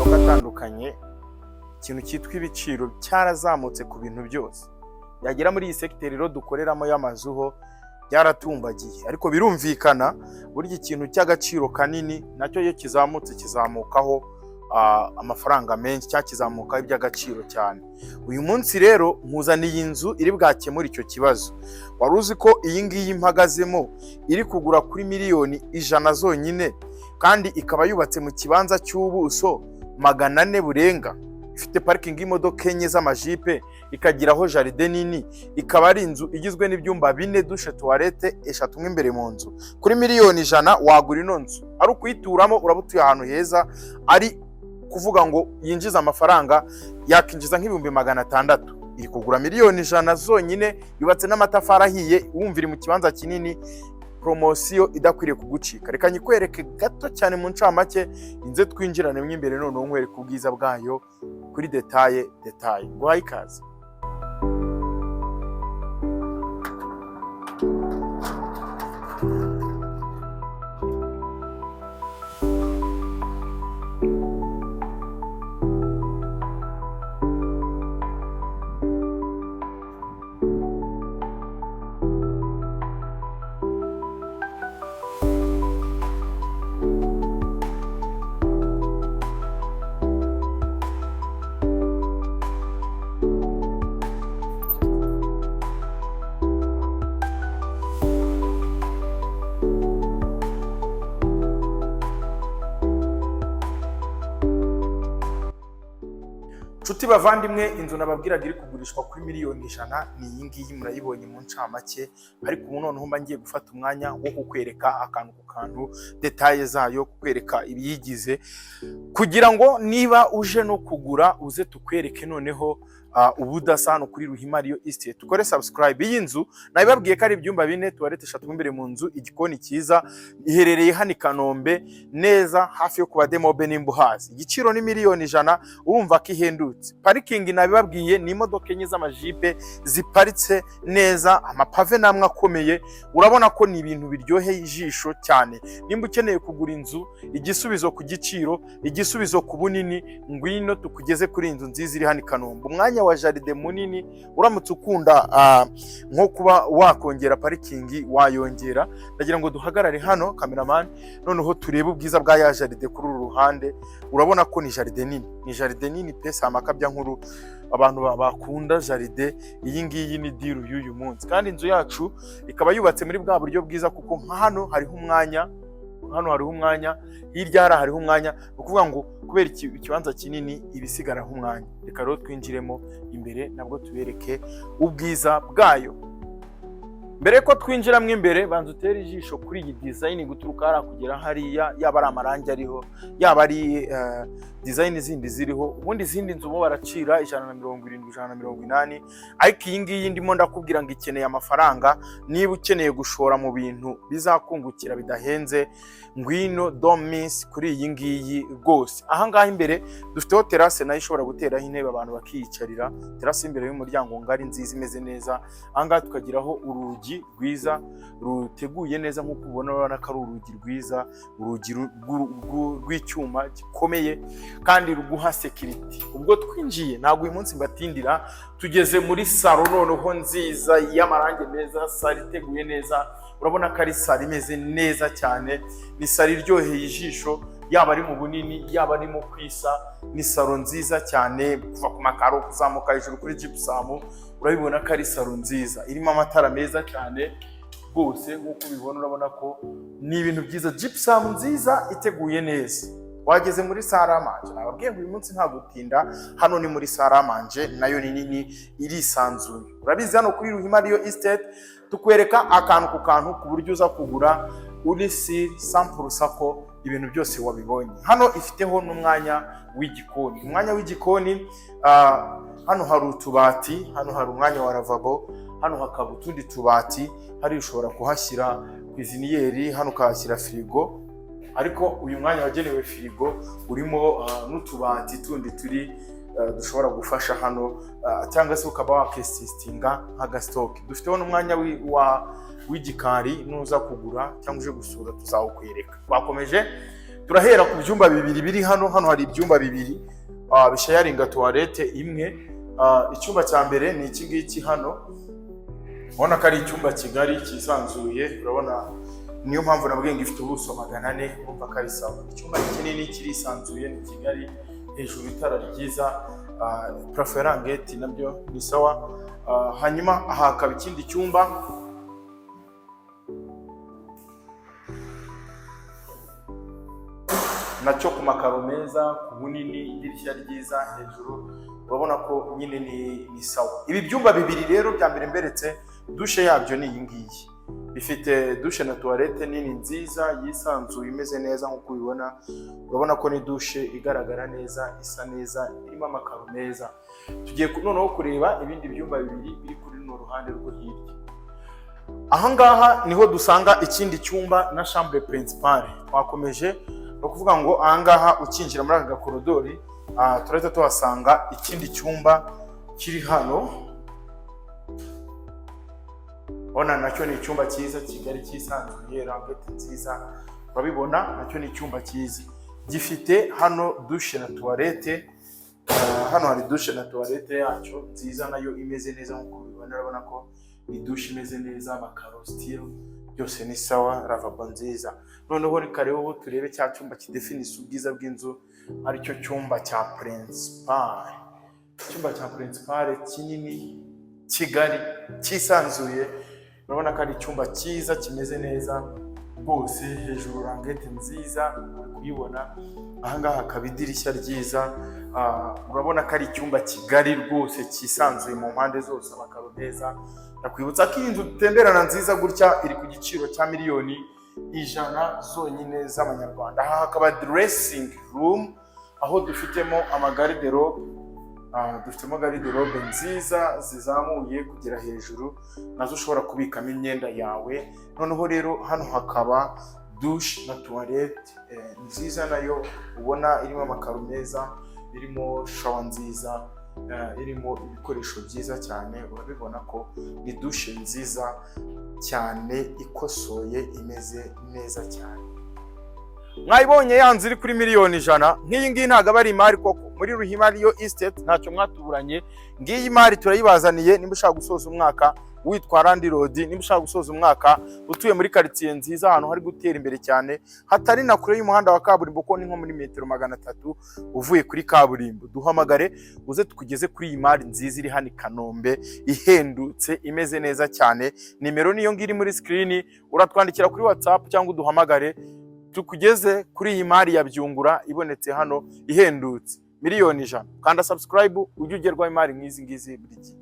masoko atandukanye ikintu cyitwa ibiciro cyarazamutse ku bintu byose. Yagera muri iyi sekiteri rero dukoreramo y'amazu ho byaratumbagiye, ariko birumvikana burya ikintu cy'agaciro kanini nacyo iyo kizamutse kizamukaho amafaranga menshi, cyakizamukaho iby'agaciro cyane. Uyu munsi rero nkuzaniye inzu iri bwakemura icyo kibazo. Wari uzi ko iyi ngiyi mpagazemo iri kugura kuri miliyoni 100 zonyine, kandi ikaba yubatse mu kibanza cy'ubuso 400 burenga, ifite parking y'imodoka enye z'amajipe, ikagiraho jaride nini, ikaba ari inzu igizwe n'ibyumba 4, dushe, toilette 3 imbere mu nzu. Kuri miliyoni 100 wagura ino nzu, ari ukuyituramo urabutuye ahantu heza, ari kuvuga ngo yinjiza amafaranga yakinjiza nk'ibihumbi 600. Iri kugura miliyoni 100 zonyine, yubatse n'amatafari ahiye, wumvira mu kibanza kinini, promosiyo idakwiriye kugucika. Reka nyikwereke gato cyane mu ncamake, inze twinjirane mwe imbere none nkwereke ubwiza bwayo kuri detaye. Guhaye ikaze. Nshuti bavandimwe, inzu nababwiraga iri kugurishwa kuri miliyoni 100 ni iyi ngiyi murayibonye mu ncamake, ariko ubu noneho mba ngiye gufata umwanya wo kukwereka akantu ku kantu, detaye zayo, kukwereka ibiyigize, kugira ngo niba uje no kugura uze tukwereke noneho ubudasa hano kuri Ruhimariyo Estate. Tukore subscribe. Iyi nzu nabibabwiye ko ari ibyumba 4, toilette 3 imbere mu nzu, igikoni cyiza, iherereye hano i Kanombe neza hafi yo kuba Demobe n'Imbuhazi. Igiciro ni miliyoni 100, urumva ko ihendutse. Parking nabibabwiye ni imodoka enye z'amajipe ziparitse neza, amapave namwe akomeye, urabona ko ni ibintu biryoheye ijisho cyane. Nimba ukeneye kugura inzu, igisubizo ku giciro, igisubizo ku bunini, ngwino tukugeze kuri inzu nziza iri hano i Kanombe. Umwanya wa jaride munini, uramutse ukunda nko kuba wakongera parikingi wayongera. Ndagira ngo duhagarare hano cameraman, noneho turebe ubwiza bwa ya jaride kuri uru ruhande. Urabona ko ni jaride nini, ni jaride nini pesa amakabya nkuru, abantu bakunda jaride. Iyi ngiyi ni deal y'uyu munsi, kandi inzu yacu ikaba yubatse muri bwa buryo bwiza, kuko nka hano hariho umwanya, hirya hariho umwanya, ukuvuga ngo kubera ikibanza kinini ibisigaraho umwanya. Reka rero twinjiremo imbere nabwo tubereke ubwiza bwayo. Mbere ko twinjiramo imbere, banza utere ijisho kuri iyi design guturuka hara kugera hariya, yaba ari amarangi ariho, yaba ari design zindi ziriho. Ubundi izindi nzu bo baracira 170, 180, ariko iyi ngiyi ndimo ndakubwira ngo ikeneye amafaranga. Niba ukeneye gushora mu bintu bizakungukira bidahenze, ngwino don't miss kuri iyi ngiyi rwose. Aha ngaha imbere dufiteho terrasse nayo ishobora guteraho intebe abantu bakiyicarira, terrasse imbere y'umuryango ngari nziza imeze neza. Aha ngaha tukagiraho urugi rwiza ruteguye neza, nk'uko ubona ko ari urugi rwiza, urugi rw'icyuma gikomeye kandi ruguha security. Ubwo twinjiye ntabwo uyu munsi mbatindira, tugeze muri salo noneho nziza y'amarangi meza, salo iteguye neza. Urabona ko ari salo imeze neza cyane, ni salo iryoheye ijisho, yaba ari mu bunini, yaba ari mu kwisa. Ni salo nziza cyane, kuva ku makaro kuzamuka hejuru kuri gypsum. Urabibona ko ari salo nziza irimo amatara meza cyane rwose, nk'uko ubibona. Urabona ko ni ibintu byiza, gypsum nziza iteguye neza. Wageze muri salle à manger, nababwiye ngo uyu munsi nta gutinda, hano ni muri salle à manger, nayo ni nini, irisanzuye. Urabizi hano kuri Ruhimariyo Estate tukwereka akantu ku kantu, ku buryo uza kugura uri si sample sako ibintu byose wabibonye. Hano ifiteho n'umwanya w'igikoni. Umwanya w'igikoni, hano hari utubati, hano hari umwanya wa lavabo, hano hakaba utundi tubati, hari ushobora kuhashyira kwiziniyeri, hano ukahashyira firigo. Ariko uyu mwanya wagenewe firigo urimo n'utubati tundi turi dushobora gufasha hano, cyangwa se ukaba wakesistinga nk'agastoke. Dufiteho n'umwanya w'igikari, nuza kugura cyangwa uje gusura tuzawukwereka. Twakomeje turahera ku byumba bibiri biri hano hari ibyumba bibiri bishayaringa toilette imwe. Icyumba cya mbere ni iki ngiki hano, ubona ko ari icyumba kigari cyisanzuye, urabona niyo mpamvu nabwiye ngo ifite ubuso 400, urumva ko ari sawa. Icyumba kinini kirisanzuye, ni kigali, hejuru itara ryiza, parafo ya rangete nabyo ni sawa. Hanyuma aha hakaba ikindi cyumba nacyo ku makaro meza, ku bunini, idirishya ryiza hejuru, urabona ko nyine ni sawa. Ibi byumba bibiri rero bya mbere mberetse, dushe yabyo ni iyi ngiyi, bifite dushe na toilette nini nziza yisanzuye imeze neza nk'uko ubibona. Urabona ko ni dushe igaragara neza, isa neza, irimo amakaro meza. Tugiye noneho kureba ibindi byumba bibiri biri kuri runo ruhande rwo hirya. Aha ngaha niho dusanga ikindi cyumba na chambre principale. Twakomeje no kuvuga ngo aha ngaha ukinjira muri aka gakorodori turahita tuhasanga ikindi cyumba kiri hano. Ona nacyo ni icyumba cyiza kigali cyisanzuye, rangete nziza, urabibona nacyo ni icyumba cyiza, gifite hano dushe na toilette. Hano hari dushe na toilette yacyo nziza, nayo imeze neza nk'uko ubibona. Urabona ko ni dushe imeze neza, amakaro style byose ni sawa, lavabo nziza. Noneho reka rero turebe cya cyumba kidefinisa ubwiza bw'inzu, aricyo cyumba cya principal. Icyumba cya principal kinini, kigali, cyisanzuye, urabona ko ari icyumba cyiza kimeze neza rwose. Hejuru rangete nziza kuyibona, aha ngaha hakaba idirishya ryiza. Urabona ko ari icyumba kigali rwose cyisanzuye mu mpande zose, amakaro meza. Ndakwibutsa ko iyi nzu dutemberana nziza gutya iri ku giciro cya miliyoni 100 zonyine z'amanyarwanda. Aha hakaba dressing room, aho dufitemo amagariderobe. Dufitemo garderobe nziza zizamuye kugera hejuru, nazo ushobora kubikamo imyenda yawe. Noneho rero hano hakaba douche na toilette nziza, nayo ubona irimo amakaro meza, irimo shower nziza, irimo ibikoresho byiza cyane. Urabibona ko ni douche nziza cyane, ikosoye, imeze neza cyane. Mwayibonye yanzu iri kuri miliyoni 100. Nk'iyi ngiyi ntabwo aba ari imari koko, muri Ruhima Real Estate ntacyo mwatuburanye. Ngiyi imari turayibazaniye. Nimba ushaka gusoza umwaka witwa Randi Road, nimba ushaka gusoza umwaka utuye muri quartier nziza, ahantu hari gutera imbere cyane, hatari na kure y'umuhanda wa kaburimbo, ko ni nko muri metero 300 uvuye kuri kaburimbo, duhamagare uze tukugeze kuri iyi mari nziza iri hano i Kanombe, ihendutse, imeze neza cyane. Nimero niyo ngiri muri screen, uratwandikira kuri WhatsApp cyangwa uduhamagare tukugeze kuri iyi mari ya Byungura ibonetse hano ihendutse miliyoni 100. Kanda subscribe ujye ugerwaho imari nk'izi ngizi buri gihe.